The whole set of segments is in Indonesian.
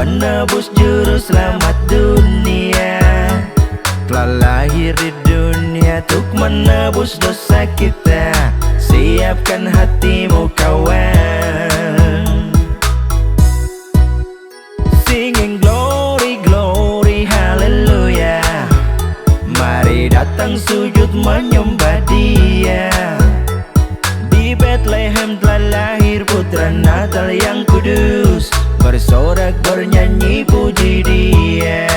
penebus juru selamat dunia. Telah lahir di dunia untuk menebus dosa kita. Siapkan hatimu kawan. Singing glory, glory, haleluya. Mari datang sujud menyembah Dia. Di Bethlehem telah lahir putra Natal yang kudus. Bersorak bernyanyi puji Dia.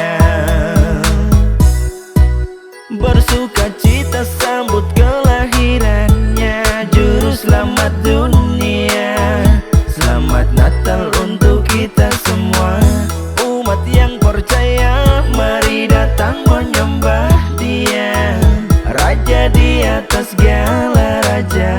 Bersuka cita sambut kelahirannya, juru selamat dunia. Selamat Natal untuk kita semua. Umat yang percaya, mari datang menyembah Dia. Raja di atas segala raja.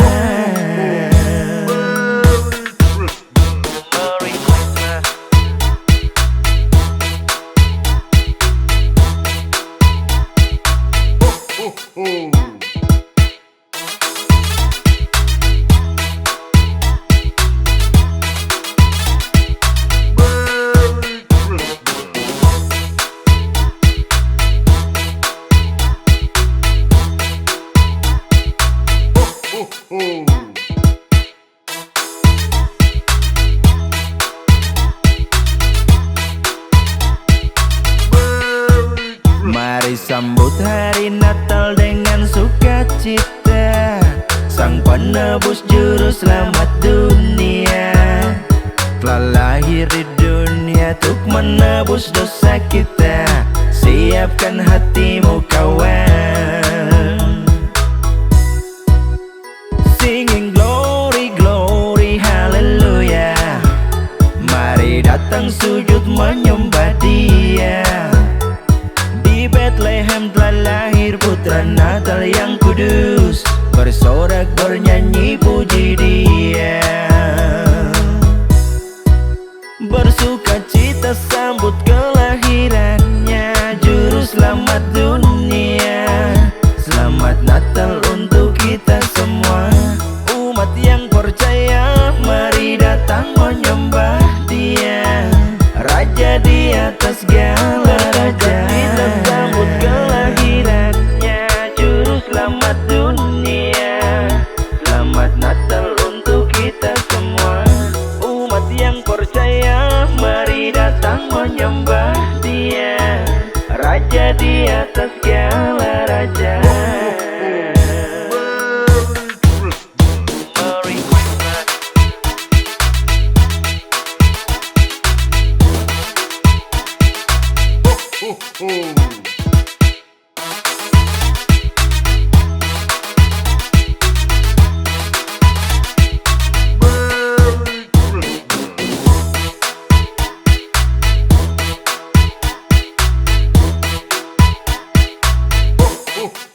Mari sambut hari Natal dengan sukacita. Sang penebus juru selamat dunia telah lahir di dunia untuk menebus dosa kita. Siapkan hatimu kawan. Singing glory, glory, haleluya. Mari datang sujud menyembah Dia. Di Bethlehem telah lahir putra Natal yang kudus. Bersorak bernyanyi puji Dia. Bersuka cita sambut kelahirannya, juru selamat dunia. Selamat Natal untuk kita semua. Umat yang percaya, mari datang menyembah Dia. Raja di atas segala raja. Kita sambut kelahirannya, juru selamat dunia. Selamat Natal untuk kita semua. Umat yang percaya, mari datang menyembah Dia. Raja di atas segala raja. Merry Christmas.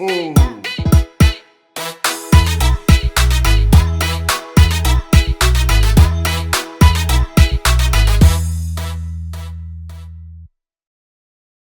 Oh.